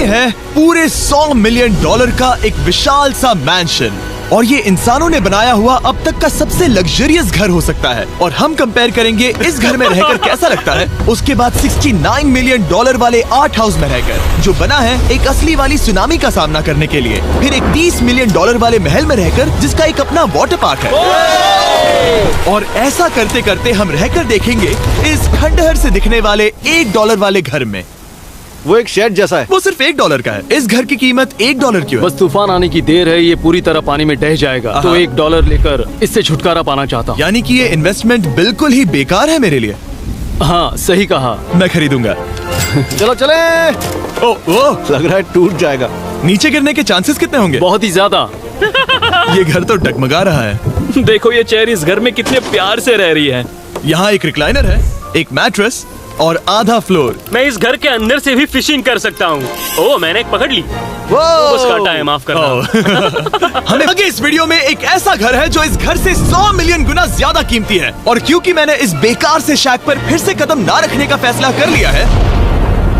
है पूरे $100 मिलियन का एक विशाल सा मैंशन, और ये इंसानों ने बनाया हुआ अब तक का सबसे लग्जरियस घर हो सकता है। और हम कंपेयर करेंगे इस घर में रहकर कैसा लगता है उसके बाद $69 मिलियन वाले आर्ट हाउस में रहकर, जो बना है एक असली वाली सुनामी का सामना करने के लिए। फिर एक $30 मिलियन वाले महल में रहकर जिसका एक अपना वाटर पार्क है। और ऐसा करते करते हम रहकर देखेंगे इस खंडहर से दिखने वाले $1 वाले घर में। वो एक शेड जैसा है। वो सिर्फ $1 का है। इस घर की कीमत $1 क्यों है? बस तूफान आने की देर है, ये पूरी तरह पानी में ढह जाएगा, तो $1 लेकर इससे छुटकारा पाना चाहता हूँ। यानी कि ये इन्वेस्टमेंट बिल्कुल ही बेकार है मेरे लिए। हाँ सही कहा। मैं खरीदूंगा। चलो चले। ओ, लग रहा है टूट जाएगा। नीचे गिरने के चांसेस कितने होंगे? बहुत ही ज्यादा। ये घर तो डगमगा रहा है। देखो ये चेयर इस घर में कितने प्यार से रह रही है। यहाँ एक रिक्लाइनर है, एक मैट्रेस और आधा फ्लोर। मैं इस घर के अंदर से भी फिशिंग कर सकता हूँ। ओह मैंने एक पकड़ ली। बस काटा है, माफ करना। हमें आगे इस वीडियो में एक ऐसा घर है जो इस घर से 100 मिलियन गुना ज्यादा कीमती है। और क्योंकि मैंने इस बेकार से शैक पर फिर से कदम ना रखने का फैसला कर लिया है,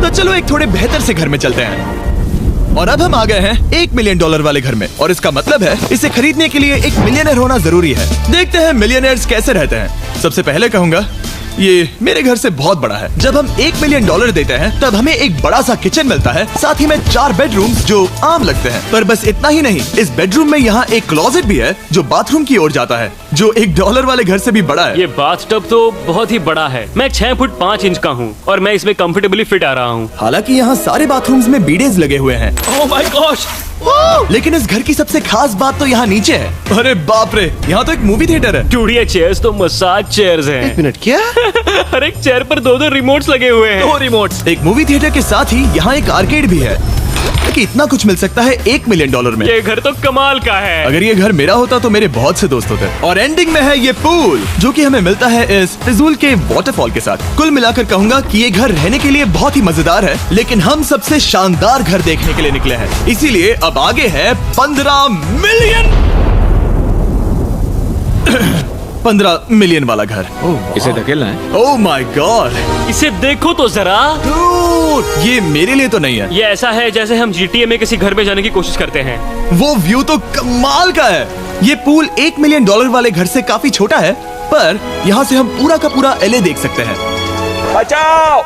तो चलो एक थोड़े बेहतर से घर में चलते हैं। और अब हम आ गए हैं $1 मिलियन वाले घर में, और इसका मतलब है इसे खरीदने के लिए एक मिलियनर होना जरूरी है। देखते हैं मिलियनर्स कैसे रहते हैं। सबसे पहले कहूंगा ये मेरे घर से बहुत बड़ा है। जब हम $1 मिलियन देते हैं तब हमें एक बड़ा सा किचन मिलता है, साथ ही में 4 बेडरूम्स जो आम लगते हैं। पर बस इतना ही नहीं, इस बेडरूम में यहाँ एक क्लोजेट भी है जो बाथरूम की ओर जाता है, जो $1 वाले घर से भी बड़ा है। ये बाथटब तो बहुत ही बड़ा है। मैं 6 फुट 5 इंच का हूँ और मैं इसमें कंफर्टेबली फिट आ रहा हूँ। हालांकि यहाँ सारे बाथरूम्स में बीडेज लगे हुए हैं। Oh my gosh! लेकिन इस घर की सबसे खास बात तो यहाँ नीचे है। अरे बाप रे, यहाँ तो एक मूवी थिएटर है। टूड, ये चेयर्स तो मसाज चेयर्स हैं। एक मिनट, क्या? हर एक चेयर पर 2-2 रिमोट्स लगे हुए हैं। 2 रिमोट्स। एक मूवी थिएटर के साथ ही यहाँ एक आर्केड भी है। कि इतना कुछ मिल सकता है $1 मिलियन में। ये घर तो कमाल का है। अगर ये घर मेरा होता तो मेरे बहुत से दोस्त होते। और एंडिंग में है ये पूल, जो कि हमें मिलता है इस फिजूल के वाटरफॉल के साथ। कुल मिलाकर कहूंगा कि ये घर रहने के लिए बहुत ही मजेदार है, लेकिन हम सबसे शानदार घर देखने के लिए निकले हैं। इसीलिए अब आगे है 15 मिलियन वाला घर। इसे धकेलना है। ओह माय गॉड, इसे देखो तो जरा। ये मेरे लिए तो नहीं है। ये ऐसा है जैसे हम GTA में किसी घर में जाने की कोशिश करते हैं। वो व्यू तो कमाल का है। ये पूल $1 मिलियन वाले घर से काफी छोटा है, पर यहाँ से हम पूरा का पूरा LA देख सकते हैं। बचाओ!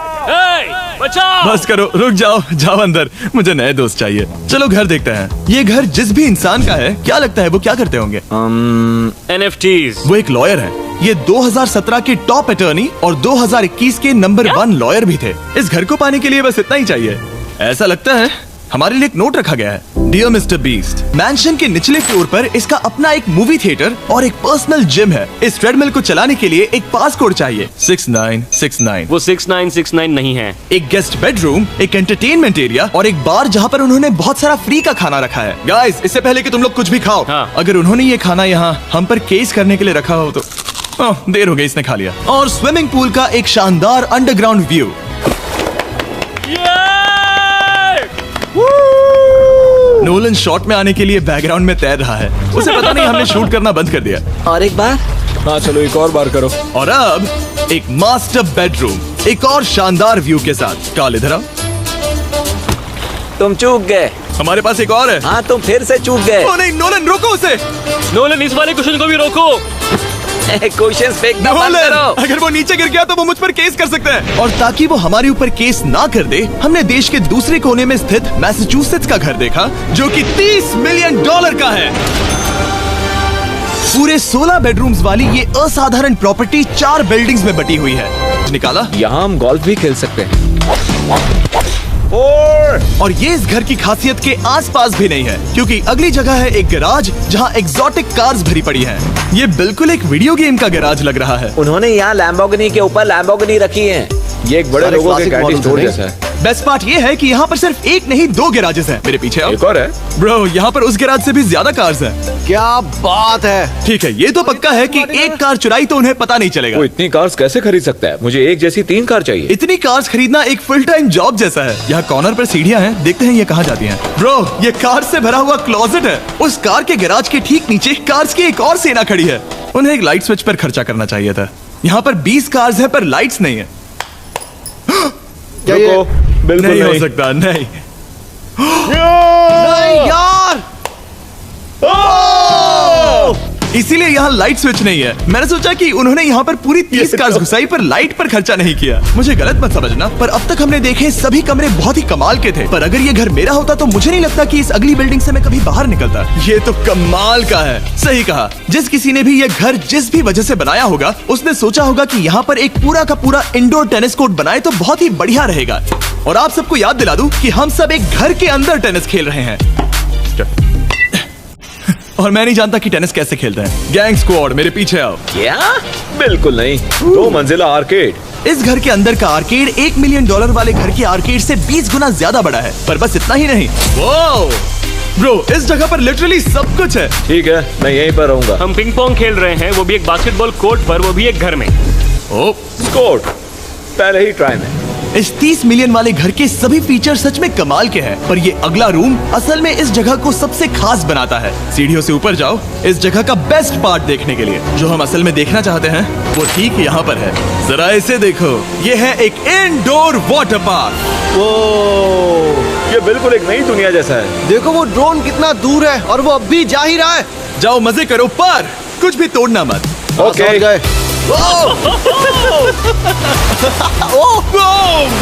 बचाओ! बस करो, रुक जाओ, जाओ अंदर, मुझे नए दोस्त चाहिए। चलो घर देखते हैं। ये घर जिस भी इंसान का है, क्या लगता है वो क्या करते होंगे? NFTs। वो एक लॉयर है। ये 2017 के टॉप अटॉर्नी और 2021 के नंबर 1 लॉयर भी थे। इस घर को पाने के लिए बस इतना ही चाहिए। ऐसा लगता है हमारे लिए एक नोट रखा गया है। डियर मिस्टर बीस्ट, मैंशन के निचले फ्लोर पर इसका अपना एक मूवी थिएटर और एक पर्सनल जिम है। इस ट्रेडमिल को चलाने के लिए एक पास कोड चाहिए, 6969। वो 6969 नहीं है। एक गेस्ट बेडरूम, एक एंटरटेनमेंट एरिया और एक बार जहाँ पर उन्होंने बहुत सारा फ्री का खाना रखा है। गाइस, इससे पहले कि तुम लोग कुछ भी खाओ, हाँ। अगर उन्होंने ये खाना यहाँ हम पर केस करने के लिए रखा हो तो देर हो गई, इसने खा लिया। और स्विमिंग पूल का एक शानदार अंडरग्राउंड व्यू। नोलन शॉट में आने के लिए बैकग्राउंड में तैर रहा है। उसे पता नहीं हमने शूट करना बंद कर दिया। और एक बार? हाँ चलो, एक और बार करो। और अब एक मास्टर बेडरूम, एक और शानदार व्यू के साथ। काल इधर आओ। तुम चूक गए। हमारे पास एक और है। हाँ, तुम फिर से चूक गए। ओ नहीं, नोलन रोको उसे। नोलन, इस वाले क्वेश्चन को भी रोको। क्वेश्चन फेंकना बंद नोलन, करो। अगर वो नीचे गिर गया तो वो मुझ पर केस कर सकते हैं। और ताकि वो हमारे ऊपर केस ना कर दे, हमने देश के दूसरे कोने में स्थित मैसाचुसेट्स का घर देखा, जो कि $30 मिलियन का है। पूरे 16 बेडरूम्स वाली ये असाधारण प्रॉपर्टी 4 बिल्डिंग्स में बटी हुई है। निकाला? यहाँ हम गोल्फ भी खेल सकते हैं। और ये इस घर की खासियत के आसपास भी नहीं है, क्योंकि अगली जगह है एक गैराज जहाँ एग्जॉटिक कार्स भरी पड़ी हैं। ये बिल्कुल एक वीडियो गेम का गैराज लग रहा है। उन्होंने यहाँ लैम्बोर्गिनी के ऊपर लैम्बोर्गिनी रखी है। ये एक बड़े लोगों के गैरेज स्टोर जैसा है। बेस्ट पार्ट ये है कि यहाँ पर सिर्फ एक नहीं 2 गैराजेस हैं। मेरे पीछे आओ। एक और है। ब्रो, यहाँ पर उस गैराज से भी ज्यादा कार्स हैं। क्या बात है। ठीक है, ये तो पक्का है कि एक कार चुराई तो उन्हें पता नहीं चलेगा। वो इतनी कार्स कैसे खरीद सकता है? मुझे एक जैसी 3 कार चाहिए। इतनी कार्स खरीदना एक फुल टाइम जॉब जैसा है। यहाँ कॉर्नर पर सीढ़ियाँ हैं, देखते हैं ये कहाँ जाती हैं। ब्रो, ये कार से भरा हुआ क्लोजेट है। उस कार के गैराज के ठीक नीचे कार्स की एक और सेना खड़ी है। उन्हें एक लाइट स्विच पर खर्चा करना चाहिए था। यहाँ पर 20 कार्स हैं पर लाइट्स नहीं है। बिल्कुल नहीं हो सकता, नहीं। नहीं यार, इसीलिए यहाँ लाइट स्विच नहीं है। मैंने सोचा कि उन्होंने यहाँ पर पूरी 30 कार्स घुसाई पर लाइट पर खर्चा नहीं किया। मुझे गलत मत समझना, पर अब तक हमने देखे सभी कमरे बहुत ही कमाल के थे। पर अगर ये घर मेरा होता तो मुझे नहीं लगता कि इस अगली बिल्डिंग से मैं कभी बाहर निकलता। ये तो कमाल का है। सही कहा, जिस किसी ने भी ये घर जिस भी वजह से बनाया होगा, उसने सोचा होगा कि यहाँ पर एक पूरा का पूरा इंडोर टेनिस कोर्ट बनाए तो बहुत ही बढ़िया रहेगा। और आप सबको याद दिला दूं कि हम सब एक घर के अंदर टेनिस खेल रहे हैं। और मैं नहीं जानता कि टेनिस कैसे खेलते हैं। गैंग स्क्वाड, मेरे पीछे आओ। क्या? बिल्कुल नहीं, 2 मंजिला आर्केड। इस घर के अंदर का आर्केड $1 मिलियन वाले घर के आर्केड से 20 गुना ज्यादा बड़ा है। पर बस इतना ही नहीं, वो ब्रो, इस जगह पर लिटरली सब कुछ है। ठीक है, मैं यहीं पर रहूंगा। हम पिंग पोंग खेल रहे हैं, वो भी एक बास्केटबॉल कोर्ट पर, वो भी एक घर में। ओ, स्कोर पहले ही ट्राई में। इस 30 मिलियन वाले घर के सभी फीचर सच में कमाल के हैं। पर ये अगला रूम असल में इस जगह को सबसे खास बनाता है। सीढ़ियों से ऊपर जाओ इस जगह का बेस्ट पार्ट देखने के लिए। जो हम असल में देखना चाहते हैं वो ठीक यहाँ पर है। जरा इसे देखो, ये है एक इंडोर वाटर पार्क। ओ, ये बिल्कुल एक नई दुनिया जैसा है। देखो वो ड्रोन कितना दूर है और वो अब भी जा ही रहा है। जाओ मजे करो, पर कुछ भी तोड़ना मत। ओके। समझ गए।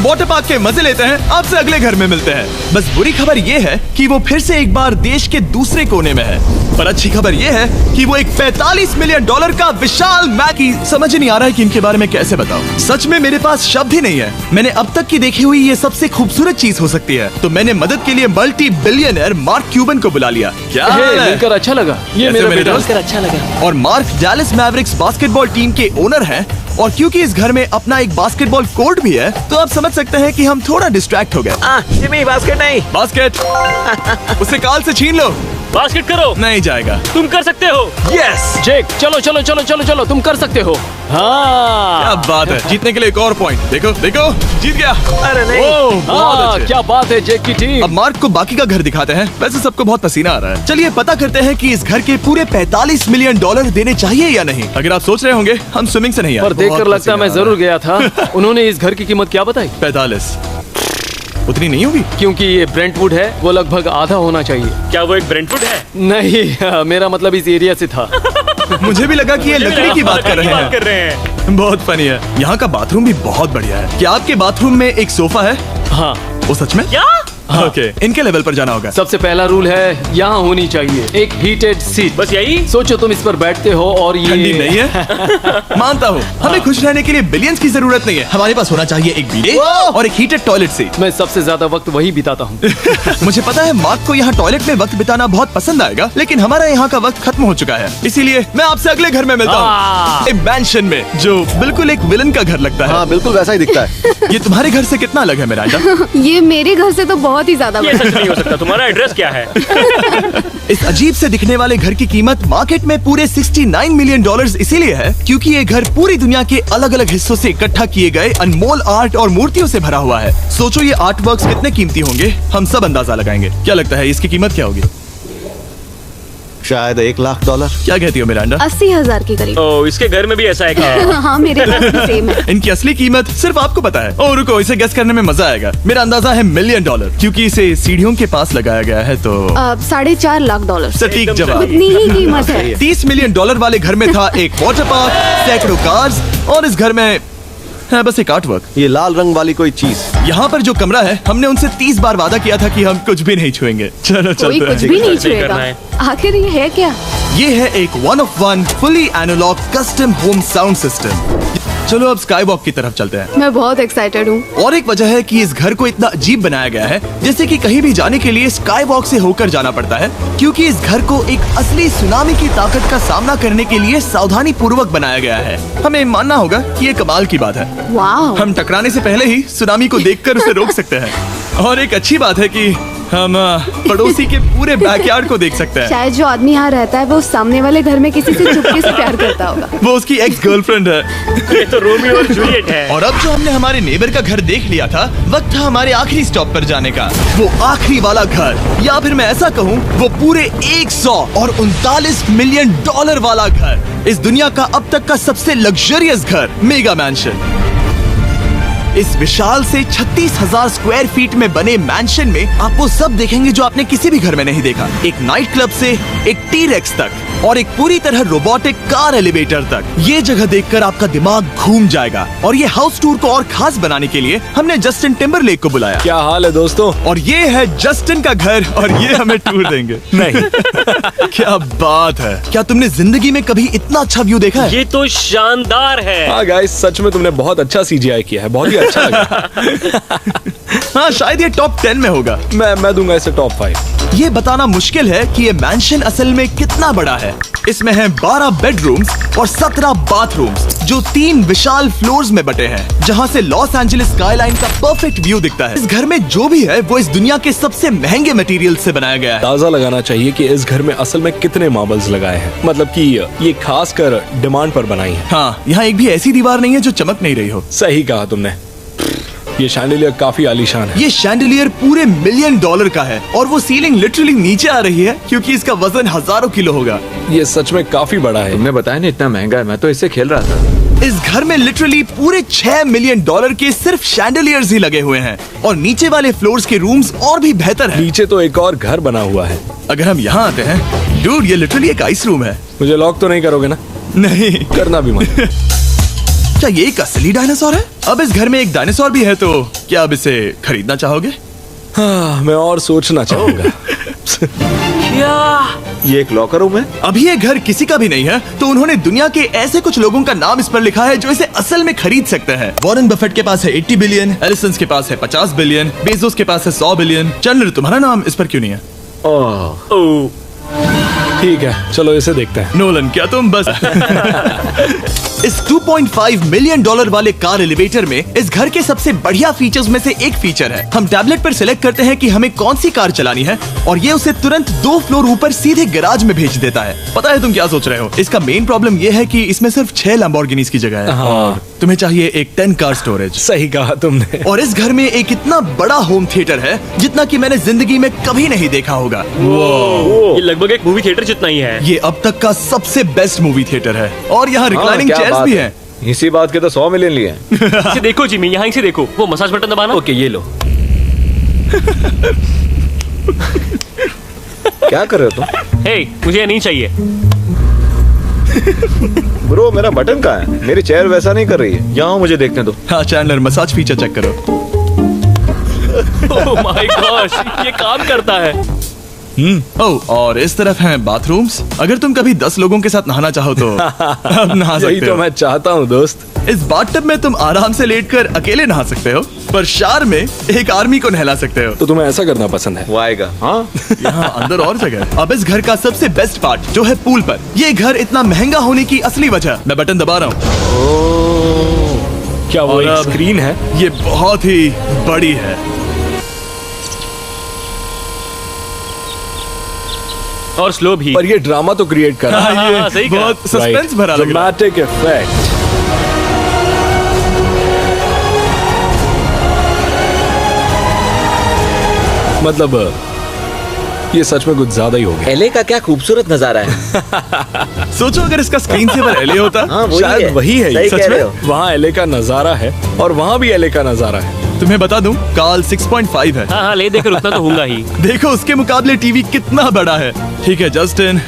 वाटर पार्क के मजे लेते हैं। आपसे अगले घर में मिलते हैं। बस बुरी खबर ये है कि वो फिर से एक बार देश के दूसरे कोने में है। पर अच्छी खबर ये है कि वो एक $45 मिलियन का विशाल मैकी। समझ नहीं आ रहा है कि इनके बारे में कैसे बताऊं। सच में मेरे पास शब्द ही नहीं है। मैंने अब तक की देखी हुई ये सबसे खूबसूरत चीज हो सकती है। तो मैंने मदद के लिए मल्टी बिलियनर मार्क क्यूबन को बुला लिया। क्या हाल है? मिलकर अच्छा लगा। ये कैसे मेरा मेरे बेटा। दोस्त? अच्छा लगा। और mark Dallas Mavericks basketball team के ओनर हैं। और क्योंकि इस घर में अपना एक बास्केटबॉल कोर्ट भी है, तो आप समझ सकते हैं कि हम थोड़ा डिस्ट्रैक्ट हो गए। जिमी, बास्केट नहीं। बास्केट उसे काल से छीन लो। बास्केट करो, नहीं जाएगा। तुम कर सकते हो। यस, जेक, चलो चलो चलो चलो चलो, तुम कर सकते हो। हाँ, क्या बात है। जीतने के लिए एक और पॉइंट। देखो देखो, जीत गया। अरे नहीं। ओह, बहुत हाँ, अच्छे। क्या बात है जेक की टीम। अब मार्क को बाकी का घर दिखाते हैं। वैसे सबको बहुत पसीना आ रहा है। चलिए पता करते हैं कि इस घर के पूरे $45 मिलियन देने चाहिए या नहीं। अगर आप सोच रहे होंगे हम स्विमिंग से नहीं आए, पर देखकर बहुत लगता है मैं पसीना आ जरूर गया था। उन्होंने इस घर की कीमत क्या बताई? रहा है। 45 उतनी नहीं होगी। क्योंकि ये ब्रेंटवुड है, वो लगभग आधा होना चाहिए। क्या वो एक ब्रेंटफुट है? नहीं, मेरा मतलब इस एरिया से था। मुझे भी लगा कि ये लकड़ी की बात कर रहे हैं। बहुत फनी है। यहाँ का बाथरूम भी बहुत बढ़िया है। क्या आपके बाथरूम में एक सोफा है? हाँ, वो सच में? क्या? ओके, इनके लेवल पर जाना होगा। सबसे पहला रूल है यहाँ होनी चाहिए एक हीटेड सीट। बस यही? सोचो तुम इस पर बैठते हो और ये ठंडी नहीं है। मानता हूँ, हमें खुश रहने के लिए बिलियंस की जरूरत नहीं है। हमारे पास होना चाहिए एक बिdet और एक हीटेड टॉयलेट सीट। मैं सबसे ज्यादा वक्त वही बिताता हूँ। मुझे पता है मार्क को यहाँ टॉयलेट में वक्त बिताना बहुत पसंद आएगा, लेकिन हमारा यहाँ का वक्त खत्म हो चुका है। इसीलिए मैं आपसे अगले घर में मिलता हूँ, एक मैंशन में, जो बिल्कुल एक विलन का घर लगता है। हाँ बिल्कुल वैसा ही दिखता है। ये तुम्हारे घर से कितना अलग है मिरांडा? ये मेरे घर से तो बहुत ही ज्यादा ये बड़ा है। सच नहीं हो सकता। तुम्हारा एड्रेस क्या है? इस अजीब से दिखने वाले घर की कीमत मार्केट में पूरे $69 मिलियन इसीलिए है क्योंकि ये घर पूरी दुनिया के अलग अलग हिस्सों से इकट्ठा किए गए अनमोल आर्ट और मूर्तियों से भरा हुआ है। सोचो ये आर्ट वर्क्स कितने कीमती होंगे, हम सब अंदाजा लगाएंगे। क्या लगता है इसकी कीमत क्या होगी? शायद $1 लाख। क्या कहती हो मिरांडा? 80,000 के करीब। ओ, इसके घर में भी ऐसा है क्या? हाँ मेरे घर भी सेम है। इनकी असली कीमत सिर्फ आपको पता है। ओ रुको, इसे गेस करने में मजा आएगा। मेरा अंदाजा है $1 मिलियन, क्योंकि इसे सीढ़ियों के पास लगाया गया है। तो $4.5 लाख। सटीक एकदम जवाब। उतनी ही कीमत है। $30 मिलियन वाले घर में था एक वाटर पार्क, सैकड़ों कार्स, और इस घर में है बस एक आर्ट वर्क। ये लाल रंग वाली कोई चीज। यहाँ पर जो कमरा है, हमने उनसे 30 बार वादा किया था कि हम कुछ भी नहीं छुएंगे। चलो कोई चलते कुछ हैं। भी नहीं नहीं छुएगा। करना है। आखिर ये है क्या? ये है एक 1 of 1 fully analog custom home sound system. चलो अब स्काई वॉक की तरफ चलते हैं। मैं बहुत एक्साइटेड हूँ। और एक वजह है कि इस घर को इतना अजीब बनाया गया है, जैसे कि कहीं भी जाने के लिए स्काई वॉक से होकर जाना पड़ता है, क्योंकि इस घर को एक असली सुनामी की ताकत का सामना करने के लिए सावधानी पूर्वक बनाया गया है। हमें मानना होगा कि ये कमाल की बात है। वाह। हम टकराने से पहले ही सुनामी को देखकर उसे रोक सकते हैं। और एक अच्छी बात है कि हम पड़ोसी के पूरे बैकयार्ड को देख सकते हैं। शायद जो आदमी यहाँ रहता है वो सामने वाले घर में किसी से चुपके से प्यार करता होगा। वो उसकी एक्स गर्लफ्रेंड है। ये तो रोमियो और जूलियट है। और अब जो हमने हमारे नेबर का घर देख लिया था, वक्त था हमारे आखिरी स्टॉप पर जाने का। वो आखिरी वाला घर, या फिर मैं ऐसा कहूँ, वो पूरे 139 मिलियन वाला घर। इस दुनिया का अब तक का सबसे लग्जरियस घर, मेगा मैंशन। इस विशाल से 36,000 स्क्वायर फीट में बने मैंशन में आप वो सब देखेंगे जो आपने किसी भी घर में नहीं देखा। एक नाइट क्लब से एक टी-रेक्स तक और एक पूरी तरह रोबोटिक कार एलिवेटर तक। ये जगह देखकर आपका दिमाग घूम जाएगा। और ये हाउस टूर को और खास बनाने के लिए हमने जस्टिन टिम्बरलेक को बुलाया। क्या हाल है दोस्तों? और ये है जस्टिन का घर और ये हमें टूर देंगे। नहीं। क्या बात है, क्या तुमने जिंदगी में कभी इतना अच्छा व्यू देखा है? ये तो शानदार है। हाँ गाइस, सच में तुमने बहुत अच्छा CGI किया है, बहुत ही अच्छा लगा। हाँ, शायद ये टॉप 10 में होगा। मैं दूंगा इसे टॉप 5। ये बताना मुश्किल है कि ये मैंशन असल में कितना बड़ा है। इसमें है 12 बेडरूम्स और 17 बाथरूम्स जो 3 विशाल फ्लोर्स में बटे हैं, जहाँ से लॉस एंजलिस स्काईलाइन का परफेक्ट व्यू दिखता है। इस घर में जो भी है वो इस दुनिया के सबसे महंगे मटेरियल से बनाया गया है। अंदाजा लगाना चाहिए कि इस घर में असल में कितने मार्बल्स लगाए हैं, मतलब कि ये खास कर डिमांड पर बनाई है। हाँ, यहाँ एक भी ऐसी दीवार नहीं है जो चमक नहीं रही हो। सही कहा तुमने। ये शैंडिलियर काफी आलीशान है। ये शैंडिलियर पूरे $1 मिलियन का है और वो सीलिंग लिटरली नीचे आ रही है क्योंकि इसका वजन हजारों किलो होगा। ये सच में काफी बड़ा है। तुमने बताया ना इतना महंगा है, मैं तो इससे खेल रहा था। इस घर में लिटरली पूरे $6 मिलियन के सिर्फ शैंडिलियर्स ही लगे हुए हैं और नीचे वाले फ्लोर्स के रूम्स और भी बेहतर हैं। नीचे तो एक और घर बना हुआ है। अगर हम यहाँ आते हैं, डूड, ये लिटरली एक आइस रूम है। मुझे लॉक तो नहीं करोगे ना? नहीं। करना भी मत। क्या ये एक असली डायनासोर है? अब इस घर में एक डायनासोर भी है, तो क्या अब इसे खरीदना चाहोगे? हाँ, मैं और सोचना चाहूंगा। ये एक लॉकर रूम है? अभी ये घर किसी का भी नहीं है, तो उन्होंने दुनिया के ऐसे कुछ लोगों का नाम इस पर लिखा है जो इसे असल में खरीद सकते हैं। वॉरेन बफेट के पास है 80 बिलियन, एलिसन के पास है 50 बिलियन, बेजोस के पास है 100 बिलियन। चंद्र, तुम्हारा नाम इस पर क्यों नहीं है? ओह, ठीक है, चलो इसे देखते हैं। नोलन, क्या तुम बस इस $2.5 मिलियन वाले कार एलिवेटर में इस घर के सबसे बढ़िया फीचर्स में से एक फीचर है। हम टैबलेट पर सिलेक्ट करते हैं कि हमें कौन सी कार चलानी है और ये उसे तुरंत 2 फ्लोर ऊपर सीधे गैराज में भेज देता है। पता है तुम क्या सोच रहे हो? इसका मेन प्रॉब्लम ये है कि इसमें सिर्फ 6 लैम्बोर्गिनीज की जगह है। हाँ। तुम्हें चाहिए एक 10 कार स्टोरेज। सही कहा तुमने। और इस घर में एक इतना बड़ा होम थिएटर है जितना कि मैंने जिंदगी में कभी नहीं देखा होगा। ये लगभग एक मूवी थिएटर जितना ही है। ये अब तक का सबसे बेस्ट मूवी थिएटर है और यहाँ रिक्लाइनिंग क्या चेयर्स बात भी है। हैं। इसी बात के तो 100 मिलियन लिए हैं। इसे देखो जिमी, यहाँ से देखो, वो मसाज बटन दबाना। ओके, ये लो। क्या कर रहे हो तुम? हे, मुझे ये नहीं चाहिए। ब्रो, मेरा बटन कहाँ है? मेरी चेयर वैसा नहीं कर रही है। यहाँ मुझे देखने दो। हाँ चैंडलर, मसाज फीचर चेक करो। ओह माय गॉश, ये काम करता है। ओह, और इस तरफ हैं बाथरूम्स। अगर तुम कभी 10 लोगों के साथ नहाना चाहो तो अब नहा यही सकते तो हो। मैं चाहता हूँ दोस्त। इस बाथटब में तुम आराम से लेटकर अकेले नहा सकते हो, पर शार में एक आर्मी को नहला सकते हो। तो तुम्हें ऐसा करना पसंद है? वो आएगा। हाँ, यहाँ अंदर और जगह है। अब इस घर का सबसे बेस्ट पार्ट जो है पूल पर। ये घर इतना महंगा होने की असली वजह, मैं बटन दबा रहा हूँ। क्या वो और एक अब- स्क्रीन है? ये बहुत ही बड़ी है। और स्लो भी। पर ये ड्रामा तो क्रिएट कर रहा है। हाँ, सही कहा। बहुत सस्पेंस भरा लग रहा है। Dramatic effect. मतलब ये सच में कुछ ज्यादा ही हो गया। एले का क्या खूबसूरत नजारा है। सोचो अगर इसका स्क्रीन सेवर एलए होता। हाँ, वही शायद है। वही है ये। सही सच कह में? रहे हो। वहाँ एले का नजारा है और वहाँ भी एले का नजारा है। तुम्हें बता दूं, काल 6.5 है। हाँ हाँ, ले देकर उतना तो होगा ही। देखो उसके मुकाबले टीवी कितना बड़ा है। ठीक है जस्टिन,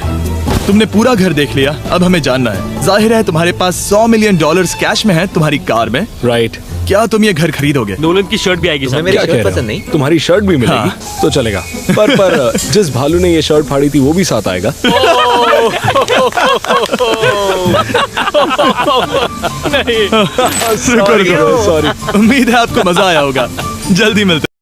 तुमने पूरा घर देख लिया, अब हमें जानना है। जाहिर है तुम्हारे पास $100 मिलियन कैश में है तुम्हारी कार में। राइट। क्या तुम ये घर खरीदोगे? नोलन की शर्ट भी आएगी तुम्हें सामने। मेरी क्या शर्ट कह रहे पसंद हो? नहीं? तुम्हारी शर्ट भी मिलेगी हाँ। तो चलेगा। पर जिस भालू ने ये शर्ट फाड़ी थी वो भी साथ आएगा। नहीं। रुको, रुको। सॉरी। उम्मीद है आपको मजा आया होगा। जल्दी मिलते हैं।